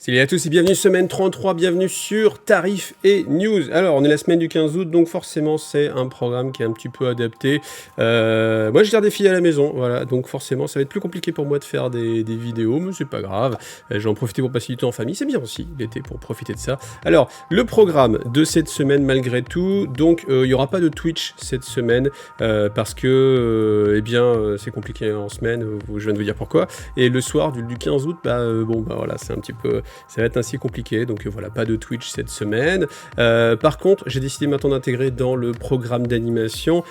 Salut à tous et bienvenue semaine 33, bienvenue sur Tarifs et News. Alors on est la semaine du 15 août, donc forcément c'est un programme qui est un petit peu adapté. Moi je gère des filles à la maison, voilà, donc forcément ça va être plus compliqué pour moi de faire des vidéos, mais c'est pas grave. Je vais en profiter pour passer du temps en famille, c'est bien aussi l'été pour profiter de ça. Alors le programme de cette semaine malgré tout, donc il n'y aura pas de Twitch cette semaine parce que c'est compliqué en semaine, je viens de vous dire pourquoi. Et le soir du 15 août, voilà, c'est un petit peu... Ça va être ainsi compliqué, donc voilà, pas de Twitch cette semaine. Par contre, j'ai décidé maintenant d'intégrer dans le programme d'animation,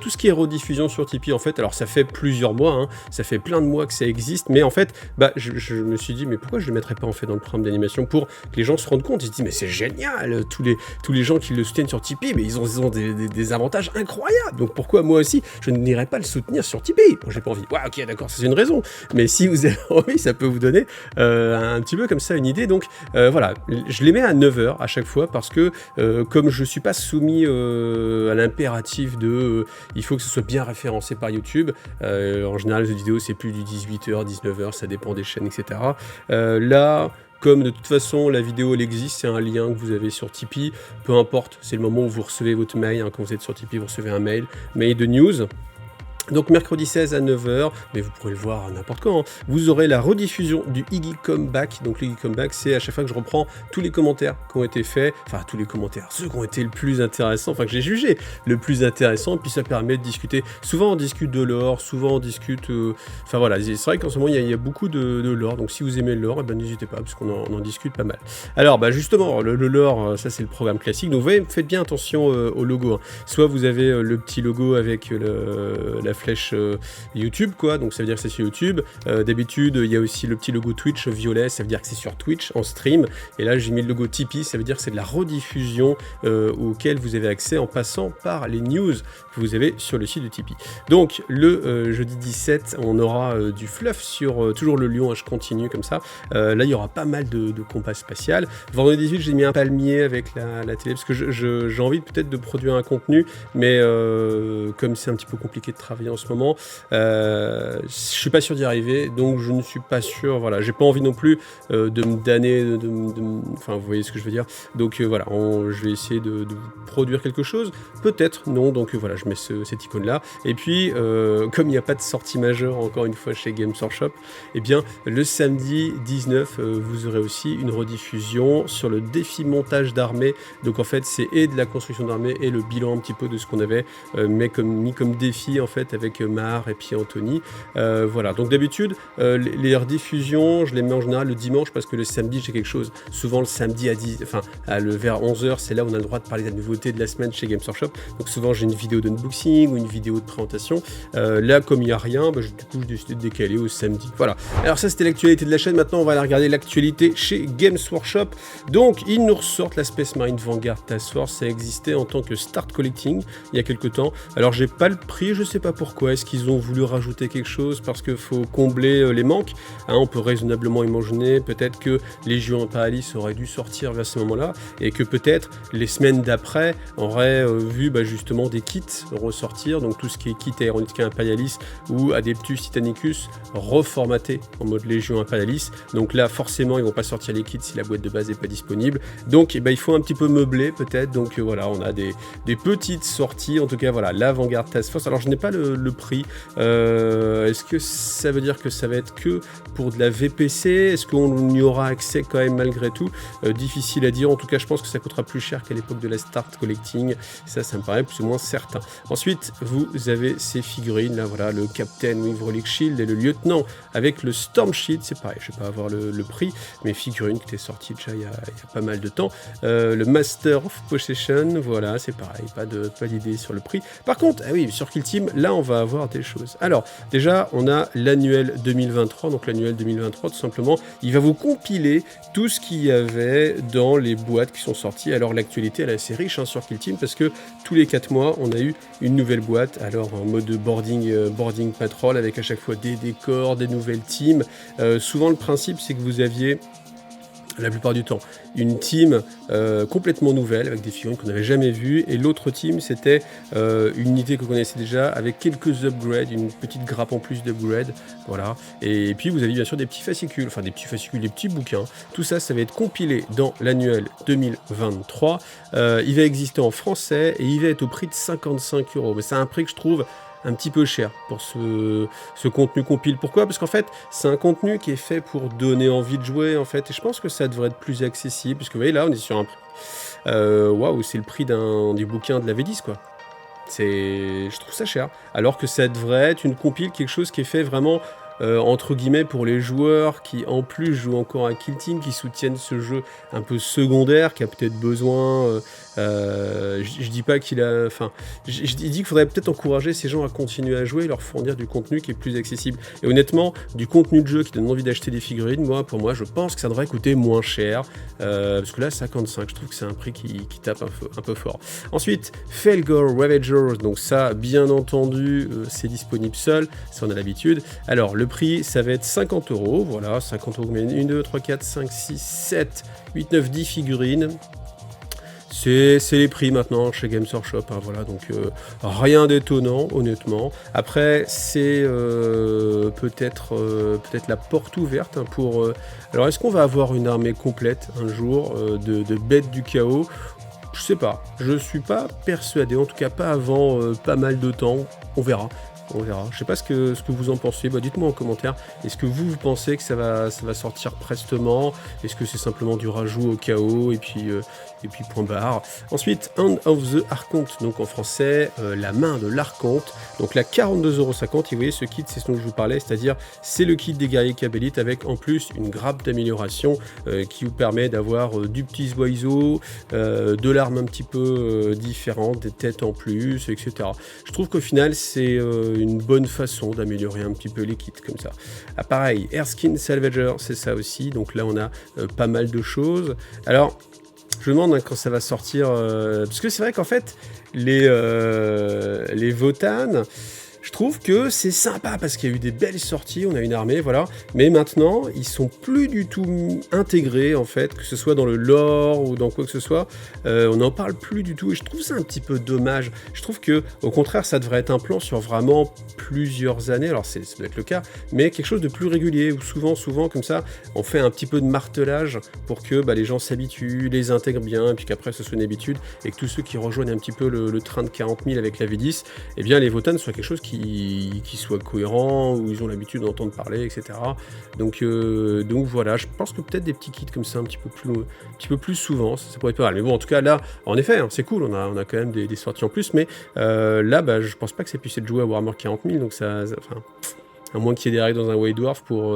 tout ce qui est rediffusion sur Tipeee, en fait, alors ça fait plusieurs mois, hein, ça fait plein de mois que ça existe, mais en fait, je me suis dit, mais pourquoi je ne le mettrais pas en fait dans le programme d'animation pour que les gens se rendent compte, ils se disent, mais c'est génial, tous les gens qui le soutiennent sur Tipeee, mais ils ont des avantages incroyables, donc pourquoi moi aussi, je n'irais pas le soutenir sur Tipeee? Bon, j'ai pas envie. Ouais, ok, d'accord, c'est une raison, mais si vous avez envie, ça peut vous donner un petit peu comme ça une idée. Donc voilà, je les mets à 9h à chaque fois parce que comme je suis pas soumis à l'impératif de il faut que ce soit bien référencé par YouTube, en général les vidéos c'est plus du 18h, 19h, ça dépend des chaînes, etc. Là, comme de toute façon la vidéo elle existe, c'est un lien que vous avez sur Tipeee, peu importe, c'est le moment où vous recevez votre mail, hein, quand vous êtes sur Tipeee vous recevez un mail de news. Donc mercredi 16 à 9h, mais vous pourrez le voir à n'importe quand, hein, vous aurez la rediffusion du Iggy Comeback. Donc le Iggy Comeback, c'est à chaque fois que je reprends tous les commentaires qui ont été faits, enfin tous les commentaires, ceux qui ont été le plus intéressants, enfin que j'ai jugé le plus intéressant, et puis ça permet de discuter. Souvent on discute de lore, souvent on discute... Enfin voilà, c'est vrai qu'en ce moment il y a beaucoup de lore, donc si vous aimez le lore, n'hésitez pas, parce qu'on en discute pas mal. Alors justement, le lore, ça c'est le programme classique, donc vous voyez, faites bien attention au logo. Hein. Soit vous avez le petit logo avec la flèche YouTube, quoi, donc ça veut dire que c'est sur YouTube. D'habitude, il y a aussi le petit logo Twitch violet, ça veut dire que c'est sur Twitch en stream. Et là, j'ai mis le logo Tipeee, ça veut dire que c'est de la rediffusion auquel vous avez accès en passant par les news que vous avez sur le site de Tipeee. Donc, le jeudi 17, on aura du fluff sur toujours le lion, hein, je continue comme ça. Là, il y aura pas mal de compas spatial. Vendredi 18, j'ai mis un palmier avec la télé, parce que j'ai envie peut-être de produire un contenu, mais comme c'est un petit peu compliqué de travailler en ce moment, je suis pas sûr d'y arriver, donc je ne suis pas sûr, voilà, j'ai pas envie non plus de me damner, enfin vous voyez ce que je veux dire, donc voilà, je vais essayer de produire quelque chose, peut-être non, donc voilà, je mets cette icône là, et puis comme il n'y a pas de sortie majeure encore une fois chez Games Workshop, le samedi 19, vous aurez aussi une rediffusion sur le défi montage d'armée, donc en fait c'est et de la construction d'armée et le bilan un petit peu de ce qu'on avait mis comme défi en fait avec Mar et puis Anthony. Voilà, donc d'habitude, les rediffusions, je les mets en général le dimanche parce que le samedi, j'ai quelque chose. Souvent le samedi vers 11h, c'est là où on a le droit de parler de la nouveauté de la semaine chez Games Workshop. Donc souvent, j'ai une vidéo d'unboxing ou une vidéo de présentation. Là, comme il n'y a rien, du coup, j'ai décidé de décaler au samedi. Voilà. Alors ça, c'était l'actualité de la chaîne. Maintenant, on va aller regarder l'actualité chez Games Workshop. Donc, ils nous ressortent la Space Marine Vanguard Task Force. Ça existait en tant que Start Collecting il y a quelques temps. Alors, j'ai pas le prix, je sais pas pourquoi. Est-ce qu'ils ont voulu rajouter quelque chose parce qu'il faut combler les manques, hein, on peut raisonnablement imaginer peut-être que Légion Imperialis aurait dû sortir vers ce moment-là et que peut-être les semaines d'après on aurait vu justement des kits ressortir, donc tout ce qui est kit Aeronautica Imperialis ou Adeptus Titanicus reformaté en mode Légion Imperialis. Donc là forcément ils vont pas sortir les kits si la boîte de base n'est pas disponible. Donc il faut un petit peu meubler peut-être. Donc voilà, on a des petites sorties. En tout cas voilà, la Vanguard Task Force. Alors je n'ai pas le prix. Est-ce que ça veut dire que ça va être que pour de la VPC? Est-ce qu'on y aura accès quand même malgré tout? Difficile à dire. En tout cas, je pense que ça coûtera plus cher qu'à l'époque de la Start Collecting. Ça me paraît plus ou moins certain. Ensuite, vous avez ces figurines là, voilà, le Captain Wing Relic Shield et le lieutenant avec le Storm Shield. C'est pareil, je vais pas avoir le prix, mais figurine qui était sortie déjà il y a pas mal de temps. Le Master of Possession, voilà, c'est pareil, pas d'idée sur le prix. Par contre, sur Kill Team, là on va avoir des choses. Alors, déjà, on a l'annuel 2023, donc l'annuel 2023, tout simplement, il va vous compiler tout ce qu'il y avait dans les boîtes qui sont sorties. Alors, l'actualité, elle est assez riche sur Kill Team, parce que tous les 4 mois, on a eu une nouvelle boîte, alors en mode boarding patrol, avec à chaque fois des décors, des nouvelles teams. Souvent, le principe, c'est que vous aviez la plupart du temps, une team complètement nouvelle, avec des figurines qu'on n'avait jamais vues, et l'autre team, c'était une unité que vous connaissez déjà, avec quelques upgrades, une petite grappe en plus d'upgrades, voilà. Et puis vous avez bien sûr des petits fascicules, des petits bouquins. Tout ça, ça va être compilé dans l'annuel 2023. Il va exister en français, et il va être au prix de 55 €. Mais c'est un prix que je trouve un petit peu cher pour ce contenu compile. Pourquoi? Parce qu'en fait, c'est un contenu qui est fait pour donner envie de jouer, en fait, et je pense que ça devrait être plus accessible, parce que vous voyez, là, on est sur un prix. Waouh, c'est le prix du bouquin de la V10, quoi. Je trouve ça cher. Alors que ça devrait être une compile, quelque chose qui est fait vraiment, entre guillemets, pour les joueurs qui, en plus, jouent encore à Kill Team, qui soutiennent ce jeu un peu secondaire, qui a peut-être besoin... je dis pas qu'il a... Enfin, je dis qu'il faudrait peut-être encourager ces gens à continuer à jouer et leur fournir du contenu qui est plus accessible. Et honnêtement, du contenu de jeu qui donne envie d'acheter des figurines, pour moi, je pense que ça devrait coûter moins cher. Parce que là, 55, je trouve que c'est un prix qui tape un peu fort. Ensuite, Felgor Ravagers, donc ça, bien entendu, c'est disponible seul, ça on a l'habitude. Alors, le prix, ça va être 50 €, voilà, 50 €, mais 1, 2, 3, 4, 5, 6, 7, 8, 9, 10 figurines. C'est les prix maintenant chez Games Workshop, hein, voilà, donc rien d'étonnant, honnêtement. Après, c'est peut-être la porte ouverte, hein, pour... Alors, est-ce qu'on va avoir une armée complète un jour de bêtes du chaos? Je sais pas, je suis pas persuadé, en tout cas pas avant pas mal de temps, on verra. On verra. Je sais pas ce que vous en pensez. Dites-moi en commentaire. Est-ce que vous pensez que ça va sortir prestement? Est-ce que c'est simplement du rajout au chaos et puis point barre. Ensuite, Hand of the Archonte, donc en français, la main de l'Archonte. Donc là, 42,50 €. Et vous voyez, ce kit, c'est ce dont je vous parlais, c'est-à-dire c'est le kit des guerriers Kabélite avec en plus une grappe d'amélioration qui vous permet d'avoir du petit oiseau, de l'arme un petit peu différente, des têtes en plus, etc. Je trouve qu'au final, c'est une bonne façon d'améliorer un petit peu les kits comme ça. Ah, pareil, Airskin Salvager, c'est ça aussi. Donc là, on a pas mal de choses. Alors, je me demande quand ça va sortir, parce que c'est vrai qu'en fait, les Votann, je trouve que c'est sympa parce qu'il y a eu des belles sorties, on a une armée, voilà. Mais maintenant, ils sont plus du tout intégrés, en fait, que ce soit dans le lore ou dans quoi que ce soit. On n'en parle plus du tout et je trouve ça un petit peu dommage. Je trouve que, au contraire, ça devrait être un plan sur vraiment plusieurs années. Alors, ça doit être le cas, mais quelque chose de plus régulier où souvent, comme ça, on fait un petit peu de martelage pour que les gens s'habituent, les intègrent bien, et puis qu'après, ce soit une habitude et que tous ceux qui rejoignent un petit peu le train de 40 000 avec la V10, eh bien, les Votann soient quelque chose qui soit cohérent, où ils ont l'habitude d'entendre parler, etc. Donc voilà, je pense que peut-être des petits kits comme ça un petit peu plus souvent, ça pourrait être pas mal. Mais bon, en tout cas là, en effet, hein, c'est cool, on a quand même des sorties en plus, mais là, je pense pas que ça puisse être joué à Warhammer 40 000, donc enfin, à moins qu'il y ait des règles dans un White Dwarf pour...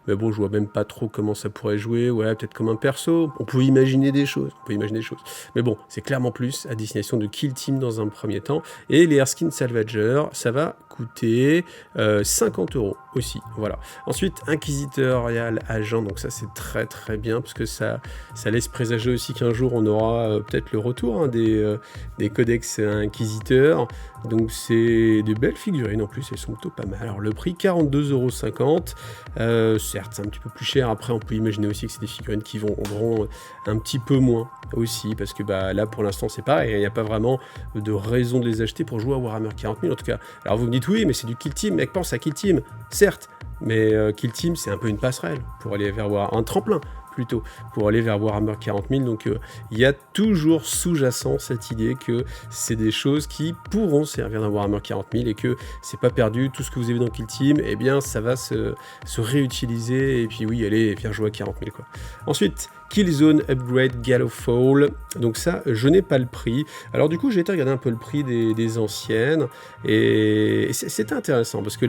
mais bon, je vois même pas trop comment ça pourrait jouer. Ouais, peut-être comme un perso. On peut imaginer des choses. Mais bon, c'est clairement plus à destination de Kill Team dans un premier temps. Et les Airskin Salvager, ça va coûter 50 € aussi. Voilà. Ensuite, Inquisitorial Agent. Donc ça, c'est très très bien parce que ça laisse présager aussi qu'un jour, on aura peut-être le retour, hein, des codex inquisiteurs. Donc c'est de belles figurines en plus, elles sont plutôt pas mal. Alors le prix 42,50 €. Certes, c'est un petit peu plus cher. Après, on peut imaginer aussi que c'est des figurines qui vendront un petit peu moins aussi, parce que là, pour l'instant, c'est pareil. Il n'y a pas vraiment de raison de les acheter pour jouer à Warhammer 40 000, en tout cas. Alors, vous me dites, oui, mais c'est du Kill Team. Mec, pense à Kill Team. Certes, mais Kill Team, c'est un peu une passerelle pour aller vers un tremplin, plutôt, pour aller vers Warhammer 40 000. Donc, il y a toujours sous-jacent cette idée que c'est des choses qui pourront servir dans Warhammer 40 000 et que c'est pas perdu. Tout ce que vous avez dans Kill Team, eh bien, ça va se réutiliser et puis oui, aller faire jouer à 40 000, quoi. Ensuite, Killzone Upgrade Gallowfall. Donc ça, je n'ai pas le prix. Alors du coup, j'ai été regarder un peu le prix des anciennes et c'était intéressant parce que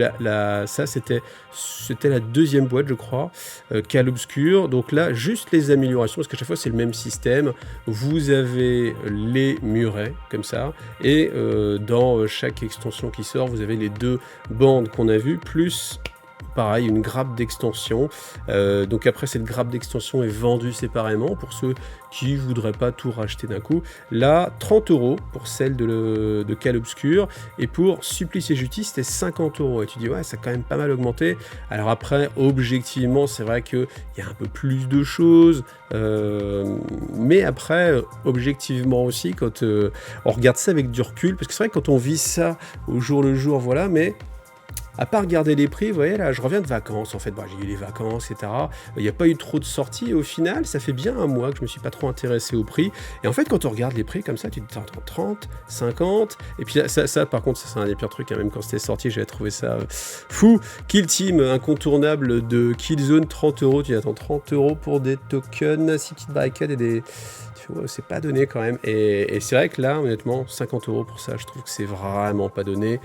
ça, c'était la deuxième boîte, je crois, Cal Obscur. Donc là, juste les améliorations, parce qu'à chaque fois, c'est le même système. Vous avez les murets, comme ça, et dans chaque extension qui sort, vous avez les deux bandes qu'on a vues, plus pareil, une grappe d'extension. Donc après, cette grappe d'extension est vendue séparément pour ceux qui voudraient pas tout racheter d'un coup. Là, 30 € pour celle de Cale Obscur, et pour Supplice et Justice, c'était 50 €. Et tu dis, ouais, ça a quand même pas mal augmenté. Alors après, objectivement, c'est vrai qu'il y a un peu plus de choses, mais après, objectivement aussi, quand on regarde ça avec du recul, parce que c'est vrai que quand on vit ça au jour le jour, voilà, mais à part regarder les prix, vous voyez là, je reviens de vacances en fait, j'ai eu les vacances, etc. Il n'y a pas eu trop de sorties, et au final, ça fait bien un mois que je me suis pas trop intéressé au prix. Et en fait, quand on regarde les prix comme ça, tu te dis 30, 50, et puis là, ça par contre, ça c'est un des pires trucs, hein, même quand c'était sorti, j'avais trouvé ça fou. Kill Team, incontournable de Killzone, 30 €, tu attends 30 € pour des tokens, 6 petites barricades et des... c'est pas donné quand même, et c'est vrai que là honnêtement 50 € pour ça, je trouve que c'est vraiment pas donné.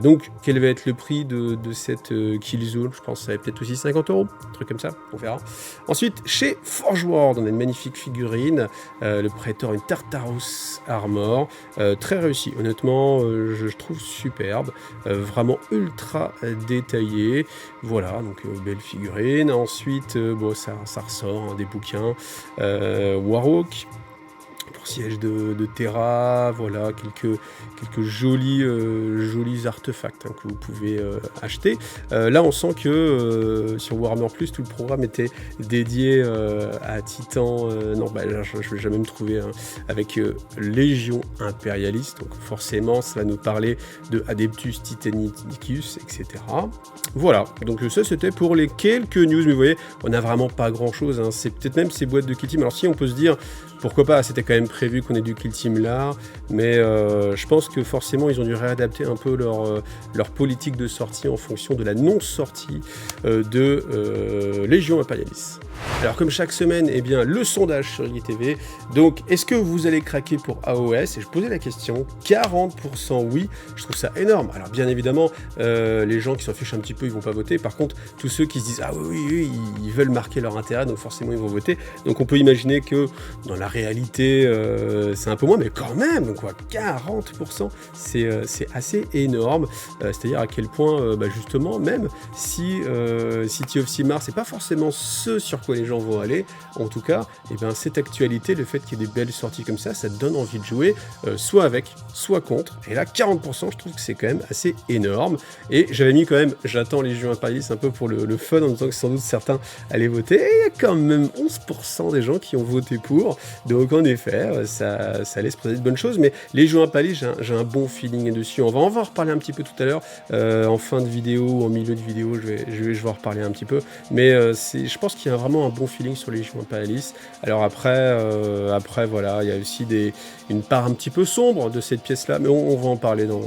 Donc quel va être le prix de cette Killzone? Je pense que ça va peut-être aussi 50 €, un truc comme ça, on verra. Ensuite chez Forge World, on a une magnifique figurine, le Praetor, une Tartarus Armor, très réussi honnêtement, je trouve superbe, vraiment ultra détaillé, voilà, donc belle figurine. Ensuite bon, ça ressort, hein, des bouquins, Warhawk pour siège de Terra, voilà, quelques jolis artefacts, hein, que vous pouvez acheter. Là on sent que sur Warhammer Plus, tout le programme était dédié à Titan, non, là, je vais jamais me trouver, hein, avec Légion Impérialiste, donc forcément ça va nous parler de Adeptus Titanicus, etc. Voilà, donc ça c'était pour les quelques news, mais vous voyez, on n'a vraiment pas grand chose, hein. C'est peut-être même ces boîtes de Kill Team. Alors si on peut se dire, pourquoi pas, c'était quand même prévu qu'on ait du Kill Team là, mais je pense que forcément ils ont dû réadapter un peu leur politique de sortie en fonction de la non-sortie de Légion Impérialis. Alors comme chaque semaine, eh bien, le sondage sur IGTV, donc est-ce que vous allez craquer pour AOS? Et je posais la question, 40% oui, je trouve ça énorme. Alors bien évidemment, les gens qui s'en fichent un petit peu, ils vont pas voter. Par contre, tous ceux qui se disent, ah oui, ils veulent marquer leur intérêt, donc forcément ils vont voter. Donc on peut imaginer que dans la réalité, c'est un peu moins, mais quand même, quoi, 40%, c'est assez énorme. C'est-à-dire à quel point, justement, même si City of Sigmar, c'est pas forcément ce sur quoi les gens vont aller, en tout cas, eh ben, cette actualité, le fait qu'il y ait des belles sorties comme ça te donne envie de jouer, soit avec, soit contre. Et là, 40%, je trouve que c'est quand même assez énorme. Et j'avais mis quand même, j'attends Légion Impérialiste un peu pour le fun, en disant que sans doute certains allaient voter. Et il y a quand même 11% des gens qui ont voté pour. Donc en effet, ça laisse présenter de bonnes choses. Mais Légion Impérialiste, j'ai un bon feeling dessus. On va en reparler un petit peu tout à l'heure, en fin de vidéo ou en milieu de vidéo, je vais en reparler un petit peu. Mais je pense qu'il y a vraiment un bon feeling sur Légion Impérialiste. Alors après voilà, il y a aussi une part un petit peu sombre de cette pièce-là, mais on va en parler dans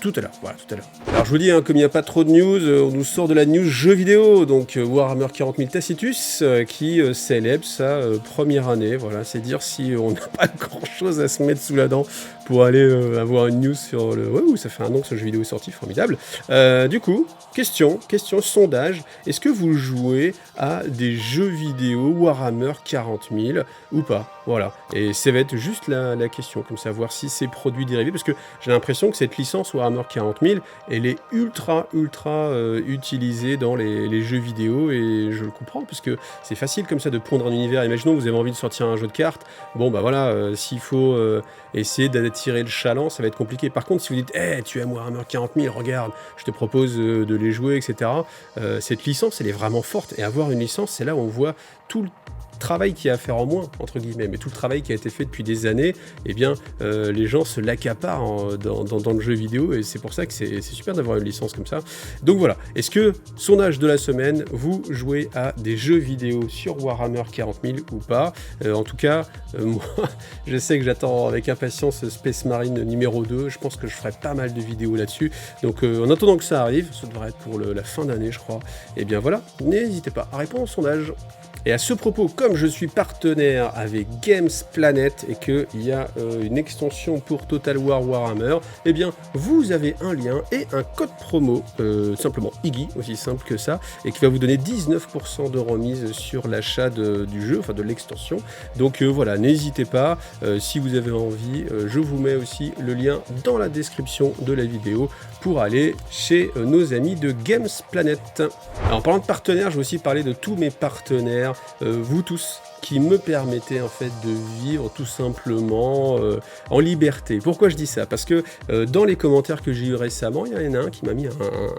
tout à l'heure. Voilà, tout à l'heure. Alors je vous dis, hein, comme il n'y a pas trop de news, on nous sort de la news jeux vidéo, donc Warhammer 40 000 Tacitus, qui célèbre sa première année. Voilà, c'est dire si on n'a pas grand-chose à se mettre sous la dent pour aller avoir une news sur le... Ouais, ça fait un an que ce jeu vidéo est sorti, formidable. Du coup, question, sondage, est-ce que vous jouez à des jeux vidéo Warhammer 40 000 ou pas? Voilà, et ça va être juste la question, comme ça, voir si c'est produit dérivé, parce que j'ai l'impression que cette licence Warhammer 40 000, elle est ultra utilisée dans les jeux vidéo, et je le comprends, parce que c'est facile comme ça de pondre un univers. Imaginons que vous avez envie de sortir un jeu de cartes, bon bah voilà, s'il faut essayer d'attirer le chaland, ça va être compliqué. Par contre, si vous dites, hey, tu aimes Warhammer 40 000, regarde, je te propose de les jouer, etc. Cette licence, elle est vraiment forte, et avoir une licence, c'est là où on voit tout le travail qu'il y a à faire en moins, entre guillemets, mais tout le travail qui a été fait depuis des années, eh bien, les gens se l'accaparent dans le jeu vidéo, et c'est pour ça que c'est super d'avoir une licence comme ça. Donc voilà, est-ce que, sondage de la semaine, vous jouez à des jeux vidéo sur Warhammer 40 000 ou pas? En tout cas, moi, je sais que j'attends avec impatience Space Marine numéro 2, je pense que je ferai pas mal de vidéos là-dessus, donc en attendant que ça arrive, ça devrait être pour la fin d'année, je crois, et bien voilà, n'hésitez pas à répondre au sondage. Et à ce propos, comme je suis partenaire avec Games Planet et qu'il y a une extension pour Total War Warhammer, eh bien vous avez un lien et un code promo, simplement Iggy, aussi simple que ça, et qui va vous donner 19% de remise sur l'achat du jeu, enfin de l'extension. Donc voilà, n'hésitez pas, si vous avez envie, je vous mets aussi le lien dans la description de la vidéo pour aller chez nos amis de Games Planet. Alors en parlant de partenaires, je vais aussi parler de tous mes partenaires, vous tous, qui me permettait en fait de vivre tout simplement en liberté. Pourquoi je dis ça? Parce que dans les commentaires que j'ai eu récemment, il y en a un qui m'a mis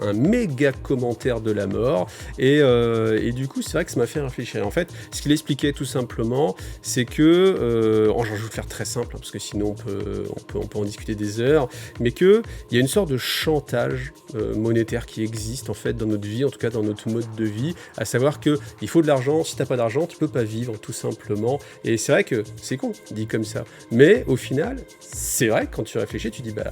un méga commentaire de la mort et du coup c'est vrai que ça m'a fait réfléchir. En fait, ce qu'il expliquait tout simplement, c'est que, je vais le faire très simple hein, parce que sinon on peut en discuter des heures, mais qu'il y a une sorte de chantage monétaire qui existe en fait dans notre vie, en tout cas dans notre mode de vie, à savoir que il faut de l'argent, si t'as pas d'argent, tu peux pas vivre tout simplement. Et c'est vrai que c'est con, dit comme ça. Mais au final, c'est vrai que quand tu réfléchis, tu dis bah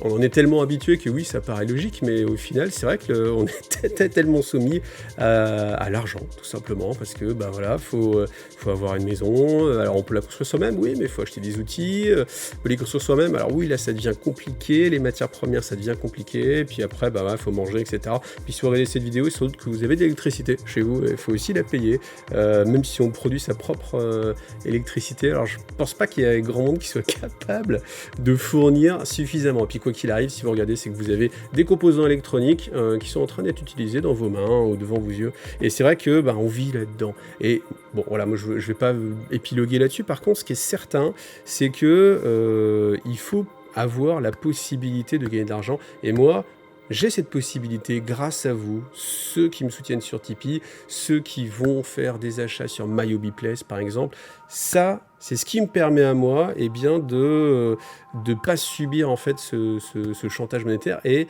on en est tellement habitué que oui, ça paraît logique, mais au final, c'est vrai qu'on est tellement soumis à l'argent, tout simplement, parce que bah voilà, faut avoir une maison. Alors on peut la construire soi-même, oui, mais il faut acheter des outils, on peut les construire soi-même. Alors oui, là, ça devient compliqué, les matières premières, ça devient compliqué, et puis après, bah faut manger, etc. Puis si vous regardez cette vidéo, il sans doute que vous avez de l'électricité chez vous, il faut aussi la payer, même si on produit sa propre électricité. Alors je pense pas qu'il y ait grand monde qui soit capable de fournir suffisamment. Et puis quoi qu'il arrive, si vous regardez, c'est que vous avez des composants électroniques qui sont en train d'être utilisés dans vos mains ou devant vos yeux. Et c'est vrai que on vit là-dedans. Et bon, voilà, moi je vais pas épiloguer là-dessus. Par contre, ce qui est certain, c'est que il faut avoir la possibilité de gagner de l'argent. Et moi, j'ai cette possibilité grâce à vous, ceux qui me soutiennent sur Tipeee, ceux qui vont faire des achats sur MyHobbyPlace par exemple. Ça, c'est ce qui me permet à moi de pas subir en fait ce chantage monétaire et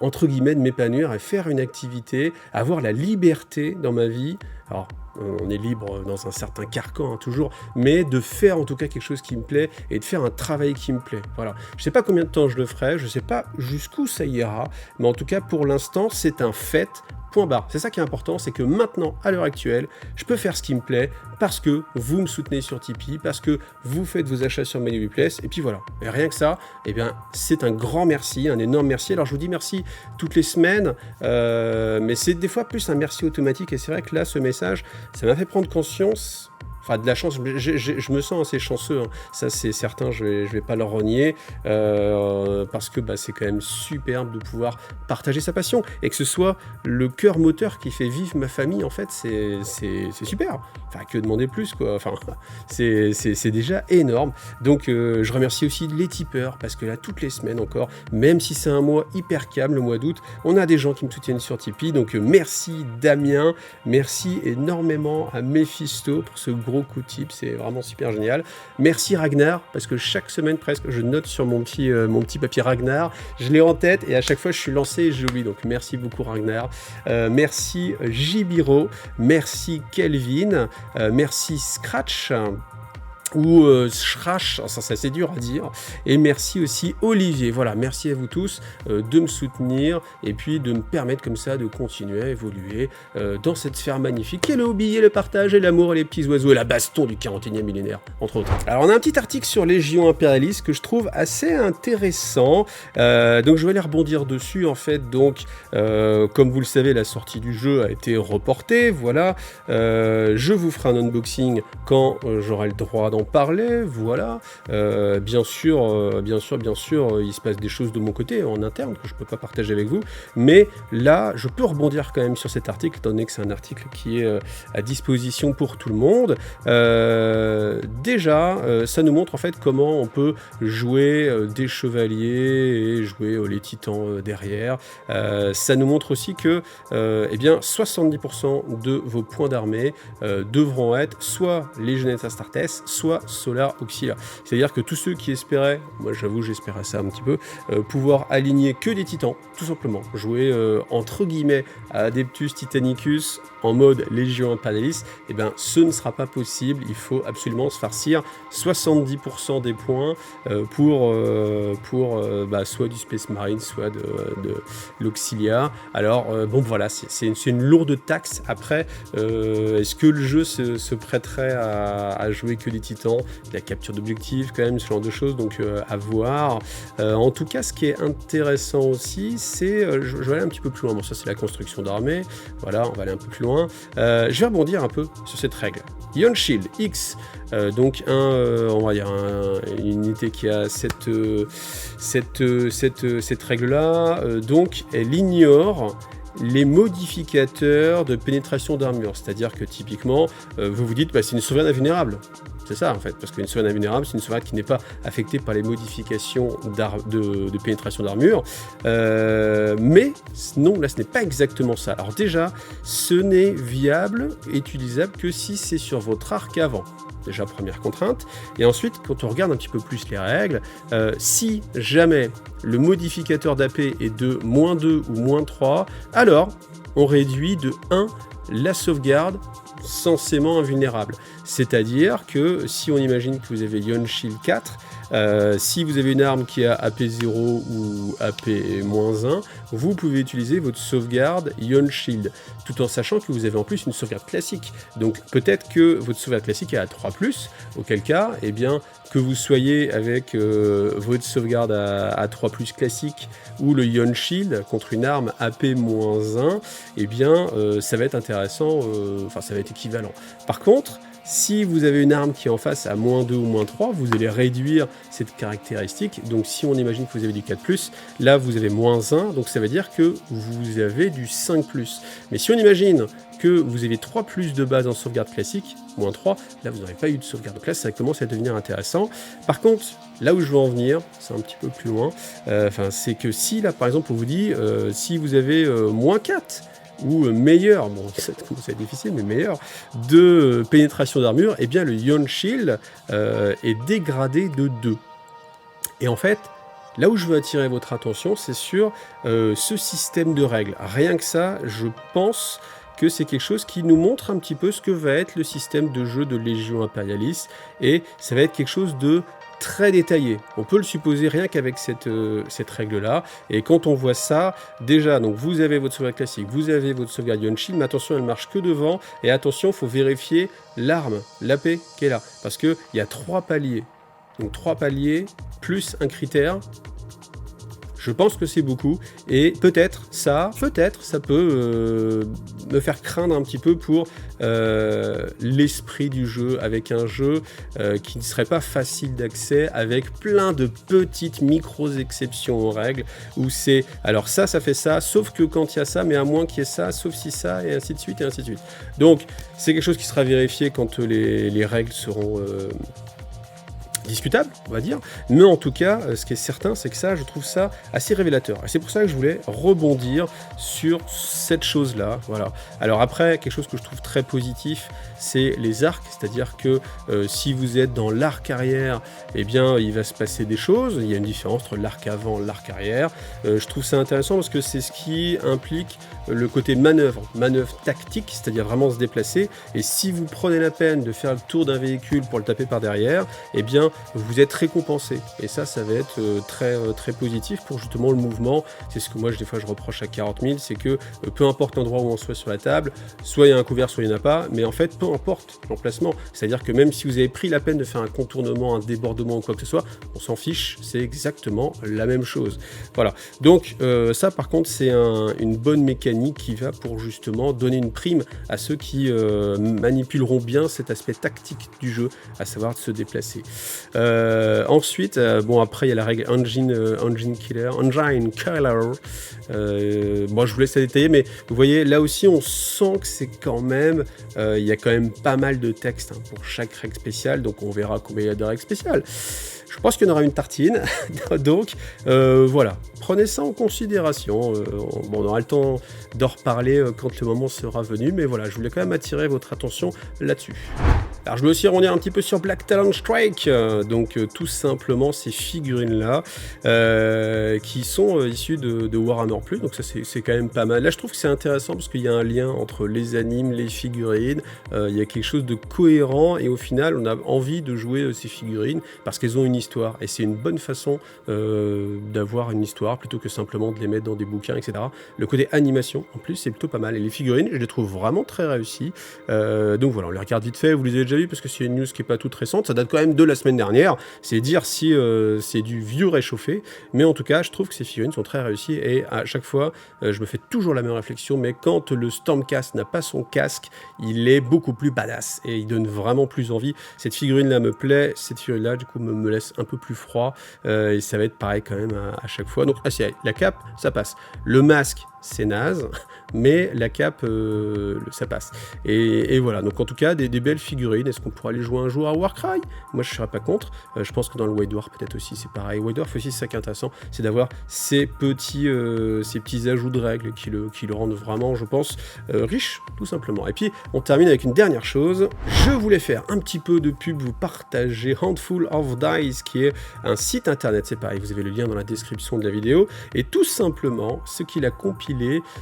entre guillemets de m'épanouir et faire une activité, avoir la liberté dans ma vie. Alors, on est libre dans un certain carcan hein, toujours, mais de faire en tout cas quelque chose qui me plaît et de faire un travail qui me plaît. Voilà. Je ne sais pas combien de temps je le ferai, je ne sais pas jusqu'où ça ira, mais en tout cas pour l'instant c'est un fait. Point barre. C'est ça qui est important, c'est que maintenant, à l'heure actuelle, je peux faire ce qui me plaît parce que vous me soutenez sur Tipeee, parce que vous faites vos achats sur MyHobbyPlace, et puis voilà. Et rien que ça, eh bien, c'est un grand merci, un énorme merci. Alors, je vous dis merci toutes les semaines, mais c'est des fois plus un merci automatique, et c'est vrai que là, ce message, ça m'a fait prendre conscience. Enfin, de la chance, je me sens assez chanceux, hein. Ça c'est certain, je vais pas le renier, parce que c'est quand même superbe de pouvoir partager sa passion, et que ce soit le cœur moteur qui fait vivre ma famille, en fait, c'est super. Enfin, que demander plus, quoi. Enfin, c'est déjà énorme. Donc, je remercie aussi les tipeurs, parce que là, toutes les semaines encore, même si c'est un mois hyper calme, le mois d'août, on a des gens qui me soutiennent sur Tipeee, donc merci Damien, merci énormément à Mephisto pour ce gros coup de tip, c'est vraiment super génial. Merci Ragnar, parce que chaque semaine presque, je note sur mon petit papier Ragnar, je l'ai en tête et à chaque fois je suis lancé et j'oublie, donc merci beaucoup Ragnar. Merci Jibiro, merci Kelvin, merci Scratch, ou Schrash, ça c'est dur à dire, et merci aussi Olivier. Voilà, merci à vous tous de me soutenir et puis de me permettre comme ça de continuer à évoluer dans cette sphère magnifique qu'est le hobby et le partage et l'amour et les petits oiseaux et la baston du 41e millénaire, entre autres. Alors on a un petit article sur Légion impérialiste que je trouve assez intéressant, donc je vais aller rebondir dessus en fait. Donc comme vous le savez, la sortie du jeu a été reportée, voilà, je vous ferai un unboxing quand j'aurai le droit d'en parler, voilà. Bien sûr, il se passe des choses de mon côté en interne que je ne peux pas partager avec vous, mais là, je peux rebondir quand même sur cet article, étant donné que c'est un article qui est à disposition pour tout le monde. Déjà, ça nous montre en fait comment on peut jouer des chevaliers et jouer les titans derrière. Ça nous montre aussi que 70% de vos points d'armée devront être soit Legiones Astartes, soit Solar Auxilia. C'est-à-dire que tous ceux qui espéraient, moi j'avoue j'espérais ça un petit peu, pouvoir aligner que des titans, tout simplement, jouer entre guillemets à Adeptus Titanicus en mode Légion Imperialis, eh bien, ce ne sera pas possible. Il faut absolument se farcir 70% des points pour soit du Space Marine, soit de l'Auxilia. Alors, bon, voilà, c'est une lourde taxe. Après, est-ce que le jeu se prêterait à jouer que des titans, la capture d'objectifs, quand même, ce genre de choses, donc à voir. En tout cas, ce qui est intéressant aussi, c'est, je vais aller un petit peu plus loin. Bon, ça, c'est la construction d'armée. Voilà, on va aller un peu plus loin. Je vais rebondir un peu sur cette règle. Ion Shield X, donc on va dire une unité qui a cette règle-là, donc elle ignore les modificateurs de pénétration d'armure. C'est-à-dire que typiquement, vous vous dites, c'est une sauvegarde invulnérable. C'est ça en fait, parce qu'une sauvegarde invulnérable, c'est une sauvegarde qui n'est pas affectée par les modifications de pénétration d'armure. Mais non, là ce n'est pas exactement ça. Alors déjà, ce n'est viable et utilisable que si c'est sur votre arc avant. Déjà première contrainte. Et ensuite, quand on regarde un petit peu plus les règles, si jamais le modificateur d'AP est de -2 ou -3, alors on réduit de 1 la sauvegarde censément invulnérable. C'est-à-dire que si on imagine que vous avez Ion Shield 4, si vous avez une arme qui a AP0 ou AP-1, vous pouvez utiliser votre sauvegarde Ion Shield, tout en sachant que vous avez en plus une sauvegarde classique. Donc peut-être que votre sauvegarde classique est à 3+, auquel cas, eh bien, que vous soyez avec votre sauvegarde à 3+ classique ou le Ion Shield contre une arme AP-1, eh bien, ça va être intéressant, ça va être équivalent. Par contre, si vous avez une arme qui est en face à -2 ou -3, vous allez réduire cette caractéristique. Donc si on imagine que vous avez du 4+, là vous avez -1, donc ça veut dire que vous avez du 5+. Mais si on imagine que vous avez 3+ de base en sauvegarde classique, -3, là vous n'aurez pas eu de sauvegarde. Donc là ça commence à devenir intéressant. Par contre, là où je veux en venir, c'est un petit peu plus loin, c'est que si là par exemple on vous dit, si vous avez -4, ou meilleur, bon ça commence à être difficile, mais meilleur, de pénétration d'armure, eh bien le Ion Shield est dégradé de 2. Et en fait, là où je veux attirer votre attention, c'est sur ce système de règles. Rien que ça, je pense que c'est quelque chose qui nous montre un petit peu ce que va être le système de jeu de Légion Imperialis, et ça va être quelque chose de très détaillé. On peut le supposer rien qu'avec cette règle-là. Et quand on voit ça, déjà, donc vous avez votre sauvegarde classique, vous avez votre sauvegarde Ion Shield, mais attention, elle marche que devant. Et attention, il faut vérifier l'arme, l'AP qui est là. Parce qu'il y a 3 paliers. Donc 3 paliers, plus un critère. Je pense que c'est beaucoup, et peut-être ça peut me faire craindre un petit peu pour l'esprit du jeu, avec un jeu qui ne serait pas facile d'accès, avec plein de petites micro-exceptions aux règles, où c'est, alors ça fait ça, sauf que quand il y a ça, mais à moins qu'il y ait ça, sauf si ça, et ainsi de suite, et ainsi de suite. Donc, c'est quelque chose qui sera vérifié quand les règles seront discutable, on va dire, mais en tout cas, ce qui est certain, c'est que ça, je trouve ça assez révélateur. Et c'est pour ça que je voulais rebondir sur cette chose-là, voilà. Alors après, quelque chose que je trouve très positif, c'est les arcs, c'est-à-dire que si vous êtes dans l'arc arrière, eh bien, il va se passer des choses, il y a une différence entre l'arc avant et l'arc arrière. Je trouve ça intéressant parce que c'est ce qui implique le côté manœuvre tactique, c'est-à-dire vraiment se déplacer, et si vous prenez la peine de faire le tour d'un véhicule pour le taper par derrière, eh bien, vous êtes récompensé, et ça va être très positif pour justement le mouvement. C'est ce que moi des fois je reproche à 40 000, c'est que peu importe l'endroit où on soit sur la table, soit il y a un couvert, soit il n'y en a pas, mais en fait peu importe l'emplacement, c'est-à-dire que même si vous avez pris la peine de faire un contournement, un débordement ou quoi que ce soit, on s'en fiche, c'est exactement la même chose. Voilà, donc ça par contre c'est une bonne mécanique qui va pour justement donner une prime à ceux qui manipuleront bien cet aspect tactique du jeu, à savoir de se déplacer. Ensuite, bon, après il y a la règle Engine Killer. Bon, je vous laisse la détailler, mais vous voyez, là aussi on sent que c'est quand même, il y a quand même pas mal de texte pour chaque règle spéciale, donc on verra combien il y a de règles spéciales. Je pense qu'il y en aura une tartine, donc voilà, prenez ça en considération. Bon, on aura le temps d'en reparler quand le moment sera venu, mais voilà, je voulais quand même attirer votre attention là-dessus. Alors je vais aussi rebondir un petit peu sur Black Talon Strike, donc tout simplement ces figurines-là, qui sont issues de Warhammer Plus, donc ça c'est quand même pas mal. Là je trouve que c'est intéressant parce qu'il y a un lien entre les animes, les figurines, il y a quelque chose de cohérent et au final on a envie de jouer ces figurines parce qu'elles ont une histoire et c'est une bonne façon d'avoir une histoire plutôt que simplement de les mettre dans des bouquins, etc. Le côté animation en plus c'est plutôt pas mal et les figurines je les trouve vraiment très réussies, donc voilà, on les regarde vite fait, vous les avez déjà vus parce que c'est une news qui est pas toute récente, ça date quand même de la semaine dernière, c'est dire si c'est du vieux réchauffé, mais en tout cas je trouve que ces figurines sont très réussies et à chaque fois je me fais toujours la même réflexion, mais quand le Stormcast n'a pas son casque, il est beaucoup plus badass et il donne vraiment plus envie. Cette figurine là me plaît, cette figurine là du coup me laisse un peu plus froid et ça va être pareil quand même à chaque fois. Donc la cape ça passe, le masque c'est naze, mais la cape, ça passe. Et voilà, donc en tout cas, des belles figurines. Est-ce qu'on pourra aller jouer un jour à Warcry? Moi, je ne serais pas contre. Je pense que dans le White Dwarf, peut-être aussi, c'est pareil. White Dwarf aussi, c'est ça qui est intéressant, c'est d'avoir ces petits ajouts de règles qui le rendent vraiment, je pense, riche, tout simplement. Et puis, on termine avec une dernière chose. Je voulais faire un petit peu de pub, vous partager Handful of Dice, qui est un site internet, c'est pareil, vous avez le lien dans la description de la vidéo. Et tout simplement, ce qu'il a compilé,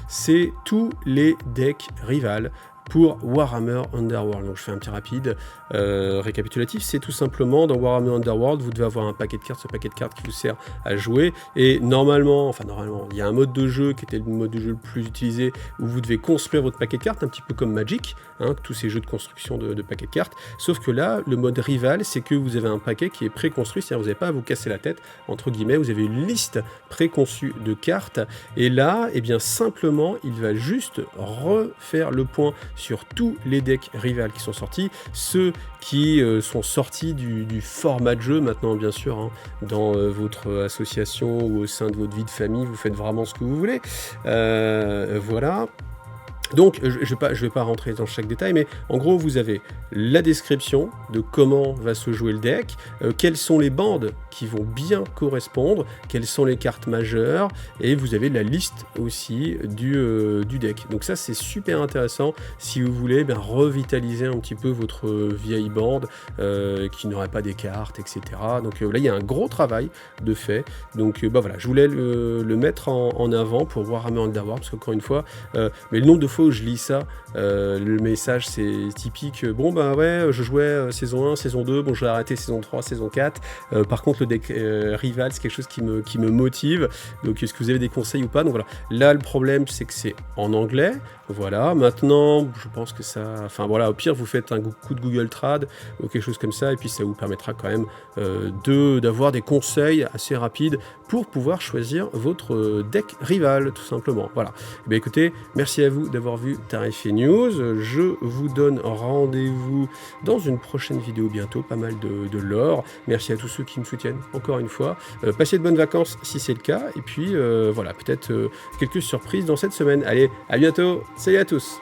c'est tous les decks rivales pour Warhammer Underworld. Donc je fais un petit rapide récapitulatif, c'est tout simplement dans Warhammer Underworld, vous devez avoir un paquet de cartes, ce paquet de cartes qui vous sert à jouer, et normalement, il y a un mode de jeu qui était le mode de jeu le plus utilisé, où vous devez construire votre paquet de cartes, un petit peu comme Magic, hein, tous ces jeux de construction de paquets de cartes, sauf que là, le mode rival, c'est que vous avez un paquet qui est préconstruit, c'est-à-dire vous n'avez pas à vous casser la tête, entre guillemets, vous avez une liste préconçue de cartes, et là, eh bien simplement, il va juste refaire le point sur tous les decks rivales qui sont sortis, ceux qui sont sortis du format de jeu, maintenant bien sûr, hein, dans votre association ou au sein de votre vie de famille, vous faites vraiment ce que vous voulez, voilà. Donc, je ne vais pas rentrer dans chaque détail, mais en gros, vous avez la description de comment va se jouer le deck, quelles sont les bandes qui vont bien correspondre, quelles sont les cartes majeures, et vous avez la liste aussi du deck. Donc ça, c'est super intéressant si vous voulez revitaliser un petit peu votre vieille bande qui n'aurait pas des cartes, etc. Donc là, il y a un gros travail de fait. Donc voilà, je voulais le mettre en avant pour Warhammer Underworld, parce qu'encore une fois, mais le nombre de fois où je lis ça, le message c'est typique, bon bah ouais, je jouais saison 1, saison 2, bon je vais arrêter saison 3, saison 4, par contre le deck rival c'est quelque chose qui me motive, donc est-ce que vous avez des conseils ou pas? Donc voilà, là le problème c'est que c'est en anglais, voilà, maintenant je pense que ça, enfin voilà, au pire vous faites un coup de Google Trad ou quelque chose comme ça, et puis ça vous permettra quand même d'avoir des conseils assez rapides pour pouvoir choisir votre deck rival, tout simplement, voilà. Et bien écoutez, merci à vous d'avoir vu Tarif et News, je vous donne rendez-vous dans une prochaine vidéo bientôt, pas mal de lore, merci à tous ceux qui me soutiennent, encore une fois, passez de bonnes vacances si c'est le cas, et puis voilà, peut-être quelques surprises dans cette semaine. Allez, à bientôt, salut à tous.